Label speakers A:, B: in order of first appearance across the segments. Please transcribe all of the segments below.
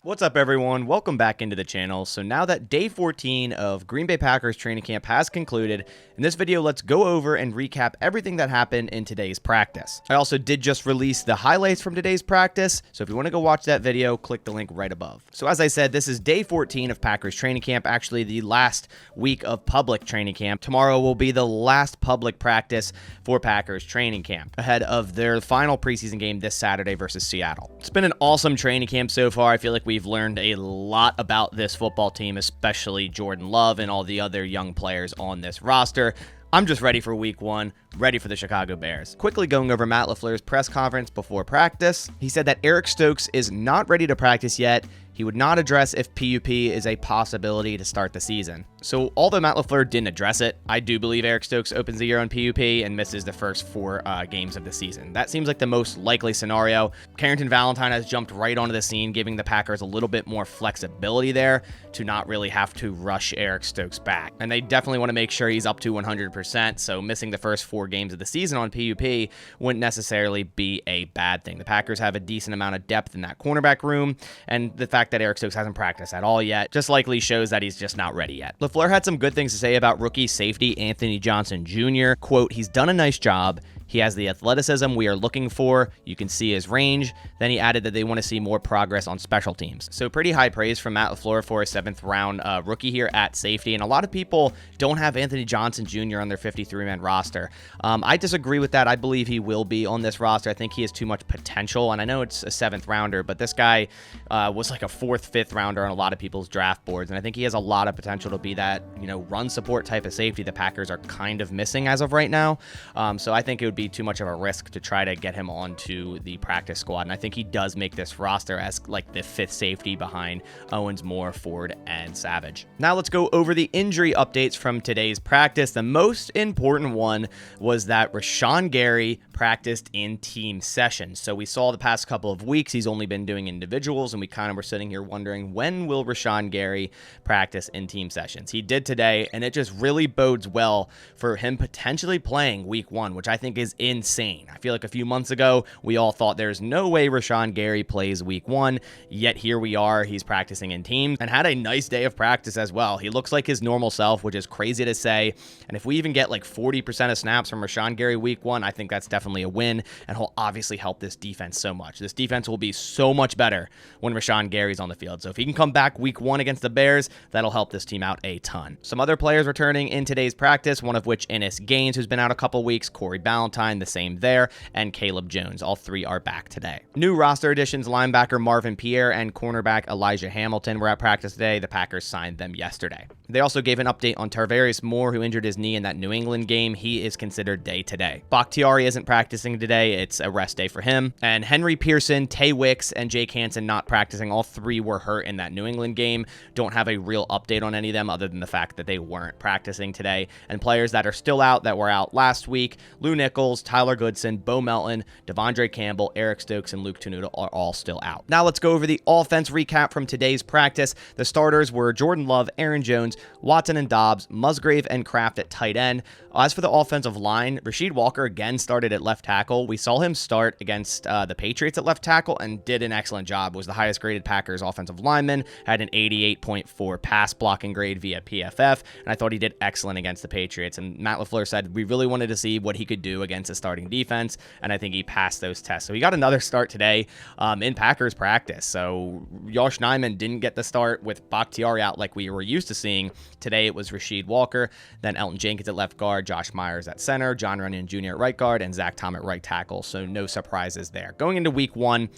A: What's up, everyone? Welcome back into the channel. So now that day 14 of Green Bay Packers training camp has concluded, in this video, let's go over and recap everything that happened in today's practice. I also did just release the highlights from today's practice, so if you want to go watch that video, click the link right above. So as I said, this is day 14 of Packers training camp, actually the last week of public training camp. Tomorrow will be the last public practice for Packers training camp, ahead of their final preseason game this Saturday versus Seattle. It's been an awesome training camp so far. I feel like we've learned a lot about this football team, especially Jordan Love and all the other young players on this roster. I'm just ready for week one, ready for the Chicago Bears. Quickly going over Matt LaFleur's press conference before practice, he said that Eric Stokes is not ready to practice yet. He would not address if PUP is a possibility to start the season. So although Matt LaFleur didn't address it, I do believe Eric Stokes opens the year on PUP and misses the first four games of the season. That seems like the most likely scenario. Carrington Valentine has jumped right onto the scene, giving the Packers a little bit more flexibility there to not really have to rush Eric Stokes back. And they definitely want to make sure he's up to 100%, so missing the first four games of the season on PUP wouldn't necessarily be a bad thing. The Packers have a decent amount of depth in that cornerback room, and the fact that Eric Stokes hasn't practiced at all yet just likely shows that he's just not ready yet. LaFleur had some good things to say about rookie safety Anthony Johnson Jr. Quote, "He's done a nice job. He has the athleticism we are looking for. You can see his range." Then he added that they want to see more progress on special teams. So pretty high praise from Matt LaFleur for a 7th round rookie here at safety. And a lot of people don't have Anthony Johnson Jr. on their 53-man roster. I disagree with that. I believe he will be on this roster. I think he has too much potential. And I know it's a 7th rounder, but this guy was like a 4th, 5th rounder on a lot of people's draft boards. And I think he has a lot of potential to be that, run support type of safety the Packers are kind of missing as of right now. So I think it would be too much of a risk to try to get him onto the practice squad, and I think he does make this roster as like the 5th safety behind Owens, Moore, Ford, and Savage. Now let's go over the injury updates from today's practice. The most important one was that Rashawn Gary practiced in team sessions. So we saw the past couple of weeks he's only been doing individuals, and we kind of were sitting here wondering, when will Rashawn Gary practice in team sessions? He did today, and it just really bodes well for him potentially playing week one, which I think is insane. I feel like a few months ago, we all thought there's no way Rashawn Gary plays week one, yet here we are. He's practicing in teams and had a nice day of practice as well. He looks like his normal self, which is crazy to say. And if we even get like 40% of snaps from Rashawn Gary week one, I think that's definitely a win, and he'll obviously help this defense so much. This defense will be so much better when Rashawn Gary's on the field. So if he can come back week one against the Bears, that'll help this team out a ton. Some other players returning in today's practice, one of which Ennis Gaines, who's been out a couple weeks, Corey Ballantyne, the same there, and Caleb Jones. All three are back today. New roster additions, linebacker Marvin Pierre and cornerback Elijah Hamilton were at practice today. The Packers signed them yesterday. They also gave an update on Tarvarius Moore, who injured his knee in that New England game. He is considered day to day. Bakhtiari isn't practicing today. It's a rest day for him. And Henry Pearson, Tay Wicks, and Jake Hansen not practicing. All three were hurt in that New England game. Don't have a real update on any of them other than the fact that they weren't practicing today. And players that are still out that were out last week, Lou Nichols, Tyler Goodson, Bo Melton, Devondre Campbell, Eric Stokes, and Luke Tenuta are all still out. Now let's go over the offense recap from today's practice. The starters were Jordan Love, Aaron Jones, Watson and Dobbs, Musgrave and Kraft at tight end. As for the offensive line, Rasheed Walker again started at left tackle. We saw him start against the Patriots at left tackle and did an excellent job. Was the highest graded Packers offensive lineman, had an 88.4 pass blocking grade via PFF, and I thought he did excellent against the Patriots. And Matt LaFleur said we really wanted to see what he could do against a starting defense, and I think he passed those tests. So he got another start today in Packers practice. So Josh Nijman didn't get the start with Bakhtiari out like we were used to seeing. Today it was Rasheed Walker, then Elton Jenkins at left guard, Josh Myers at center, John Runyon Jr. at right guard, and Zach Tom at right tackle. So no surprises there. Going into week one,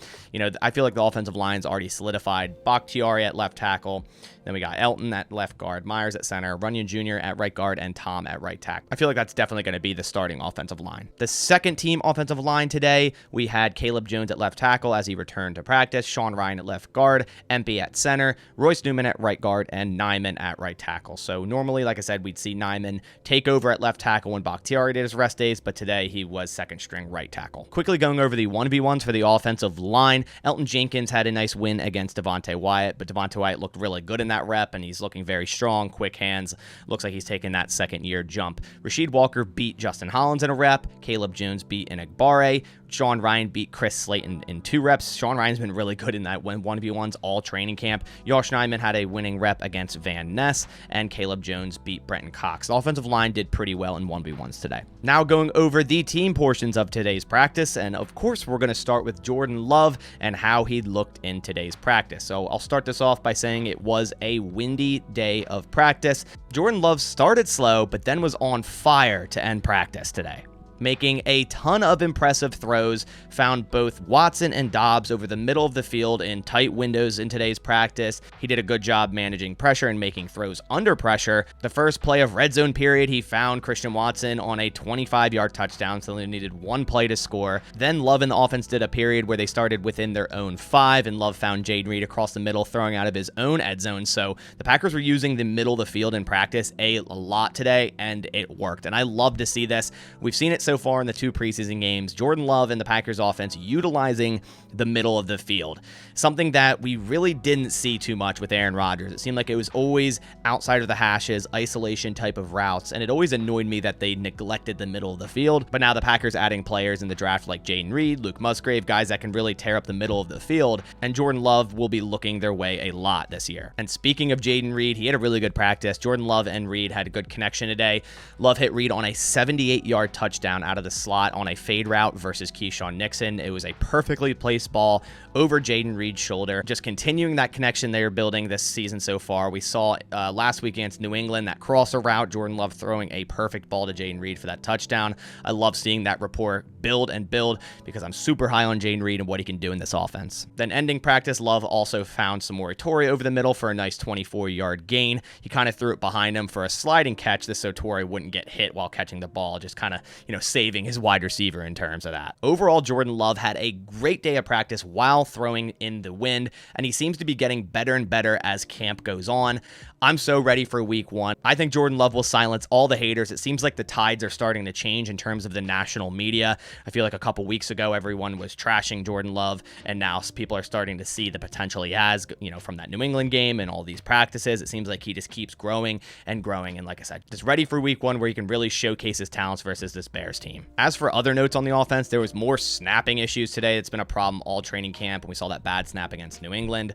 A: I feel like the offensive line's already solidified. Bakhtiari at left tackle. Then we got Elton at left guard, Myers at center, Runyon Jr. at right guard, and Tom at right tackle. I feel like that's definitely going to be the starting offensive line. The second team offensive line today, we had Caleb Jones at left tackle as he returned to practice, Sean Ryan at left guard, Empey at center, Royce Newman at right guard, and Nijman at right tackle. So normally, like I said, we'd see Nijman take over at left tackle when Bakhtiari did his rest days, but today he was second string right tackle. Quickly going over the 1v1s for the offensive line, Elton Jenkins had a nice win against Devontae Wyatt, but Devontae Wyatt looked really good in that rep, and he's looking very strong, quick hands. Looks like he's taking that second year jump. Rasheed Walker beat Justin Hollins in a rep. Caleb Jones beat Enigbare. Sean Ryan beat Chris Slayton in 2 reps. Sean Ryan's been really good in that 1v1s all training camp. Josh Nyman had a winning rep against Van Ness, and Caleb Jones beat Brenton Cox. The offensive line did pretty well in 1v1s today. Now going over the team portions of today's practice, and of course we're going to start with Jordan Love and how he looked in today's practice. So I'll start this off by saying it was a windy day of practice. Jordan Love started slow, but then was on fire to end practice today, making a ton of impressive throws, found both Watson and Dobbs over the middle of the field in tight windows in today's practice. He did a good job managing pressure and making throws under pressure. The first play of red zone period, he found Christian Watson on a 25-yard touchdown, so they needed 1 play to score. Then Love and the offense did a period where they started within their own 5, and Love found Jaden Reed across the middle throwing out of his own end zone. So the Packers were using the middle of the field in practice a lot today, and it worked. And I love to see this. We've seen it so far in the 2 preseason games. Jordan Love and the Packers offense utilizing the middle of the field, something that we really didn't see too much with Aaron Rodgers. It seemed like it was always outside of the hashes, isolation type of routes, and it always annoyed me that they neglected the middle of the field. But now the Packers adding players in the draft like Jaden Reed, Luke Musgrave, guys that can really tear up the middle of the field, and Jordan Love will be looking their way a lot this year. And speaking of Jaden Reed, he had a really good practice. Jordan Love and Reed had a good connection today. Love hit Reed on a 78-yard touchdown out of the slot on a fade route versus Keyshawn Nixon. It was a perfectly placed ball over Jaden Reed's shoulder. Just continuing that connection they are building this season so far. We saw last week against New England, that crosser route, Jordan Love throwing a perfect ball to Jaden Reed for that touchdown. I love seeing that rapport build and build because I'm super high on Jaden Reed and what he can do in this offense. Then ending practice, Love also found Samori Toure over the middle for a nice 24-yard gain. He kind of threw it behind him for a sliding catch, this so Toure wouldn't get hit while catching the ball, just kind of, saving his wide receiver in terms of that. Overall, Jordan Love had a great day of practice while throwing in the wind, and he seems to be getting better and better as camp goes on. I'm so ready for week 1. I think Jordan Love will silence all the haters. It seems like the tides are starting to change in terms of the national media. I feel like a couple weeks ago, everyone was trashing Jordan Love, and now people are starting to see the potential he has, from that New England game and all these practices. It seems like he just keeps growing and growing, and like I said, just ready for week 1 where he can really showcase his talents versus this Bears team. As for other notes on the offense, there was more snapping issues today. It's been a problem all training camp, and we saw that bad snap against New England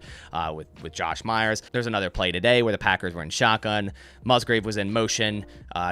A: with Josh Myers. There's another play today where the Packers were in shotgun. Musgrave was in motion.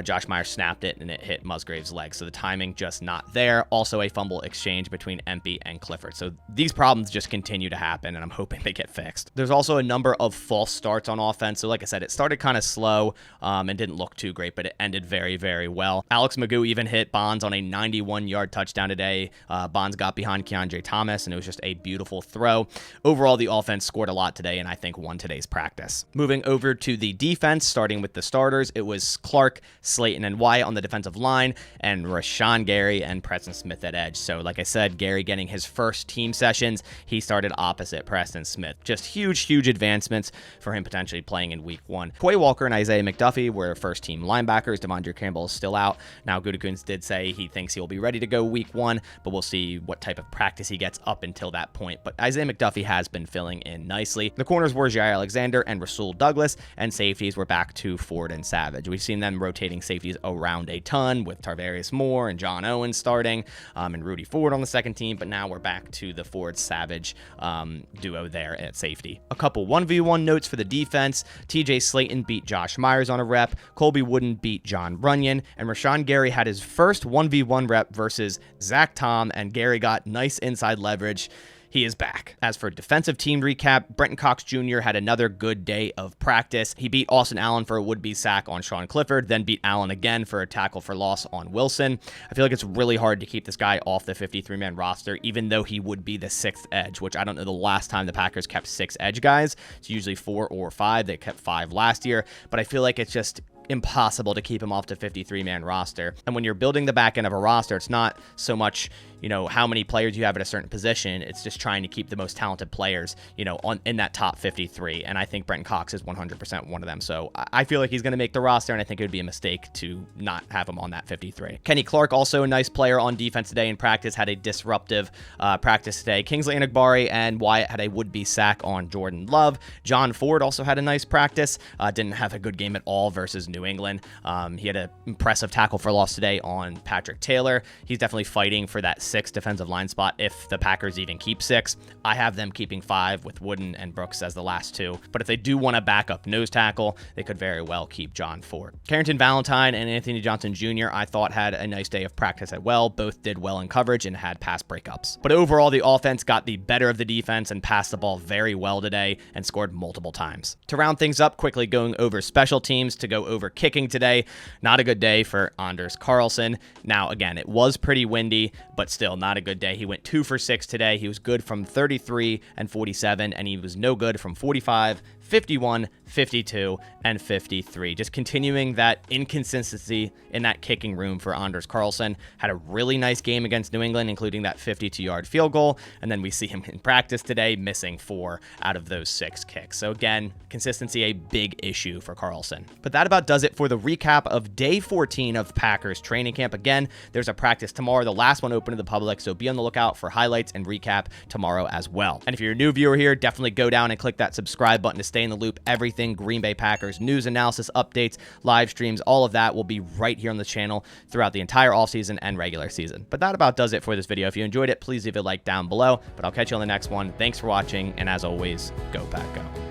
A: Josh Myers snapped it, and it hit Musgrave's leg. So the timing just not there. Also a fumble exchange between Empey and Clifford. So these problems just continue to happen, and I'm hoping they get fixed. There's also a number of false starts on offense. So like I said, it started kind of slow and didn't look too great, but it ended very, very well. Alex Magoo even hit Bonds on a 91-yard touchdown today. Bonds got behind Keandre Thomas, and it was just a beautiful throw. Overall, the offense scored a lot today, and I think won today's practice. Moving over to the defense, starting with the starters, it was Clark, Slayton, and Wyatt on the defensive line, and Rashawn Gary and Preston Smith at edge. So like I said, Gary getting his first team sessions, he started opposite Preston Smith. Just huge advancements for him potentially playing in week 1. Quay Walker and Isaiah McDuffie were first team linebackers. Devondre Campbell is still out. Now Gutekunst did say he thinks he'll be ready to go week 1, but we'll see what type of practice he gets up until that point. But Isaiah McDuffie has been filling in nicely. The corners were Jair Alexander and Rasul Douglas, and safeties were back to Ford and Savage. We've seen them rotating safeties around a ton with Tarvarius Moore and John Owen starting, and Rudy Ford on the second team, but now we're back to the Ford-Savage duo there at safety. A couple 1v1 notes for the defense. TJ Slayton beat Josh Myers on a rep, Colby Wooden beat John Runyon, and Rashawn Gary had his first 1v1 rep versus Zach Tom, and Gary got nice inside leverage. He is back. As for defensive team recap, Brenton Cox Jr. had another good day of practice. He beat Austin Allen for a would-be sack on Sean Clifford, then beat Allen again for a tackle for loss on Wilson. I feel like it's really hard to keep this guy off the 53-man roster, even though he would be the 6th edge, which I don't know the last time the Packers kept 6 edge guys. It's usually 4 or 5. They kept 5 last year, but I feel like it's just impossible to keep him off the 53-man roster. And when you're building the back end of a roster, it's not so much, how many players you have at a certain position. It's just trying to keep the most talented players, in that top 53. And I think Brenton Cox is 100% one of them. So I feel like he's going to make the roster, and I think it would be a mistake to not have him on that 53. Kenny Clark, also a nice player on defense today in practice, had a disruptive practice today. Kingsley Enagbare and Wyatt had a would-be sack on Jordan Love. John Ford also had a nice practice. Didn't have a good game at all versus New England. He had an impressive tackle for loss today on Patrick Taylor. He's definitely fighting for that 6 defensive line spot if the Packers even keep 6. I have them keeping 5 with Wooden and Brooks as the last 2. But if they do want to back up nose tackle, they could very well keep John Ford. Carrington Valentine and Anthony Johnson Jr. I thought had a nice day of practice as well. Both did well in coverage and had pass breakups. But overall, the offense got the better of the defense and passed the ball very well today and scored multiple times. To round things up, quickly going over special teams, to go over kicking today. Not a good day for Anders Carlson. Now, again, it was pretty windy, but still not a good day. He went 2 for 6 today. He was good from 33 and 47, and he was no good from 45, 51, 52, and 53. Just continuing that inconsistency in that kicking room for Anders Carlson. Had a really nice game against New England, including that 52-yard field goal, and then we see him in practice today missing 4 out of those 6 kicks. So again, consistency a big issue for Carlson. But that about does it for the recap of day 14 of Packers training camp. Again, there's a practice tomorrow, the last one open to the public, so be on the lookout for highlights and recap tomorrow as well. And if you're a new viewer here, definitely go down and click that subscribe button to stay in the loop. Everything Green Bay Packers, news, analysis, updates, live streams, all of that will be right here on the channel throughout the entire offseason and regular season. But that about does it for this video. If you enjoyed it, please leave a like down below, but I'll catch you on the next one. Thanks for watching, and as always, go Pack Go.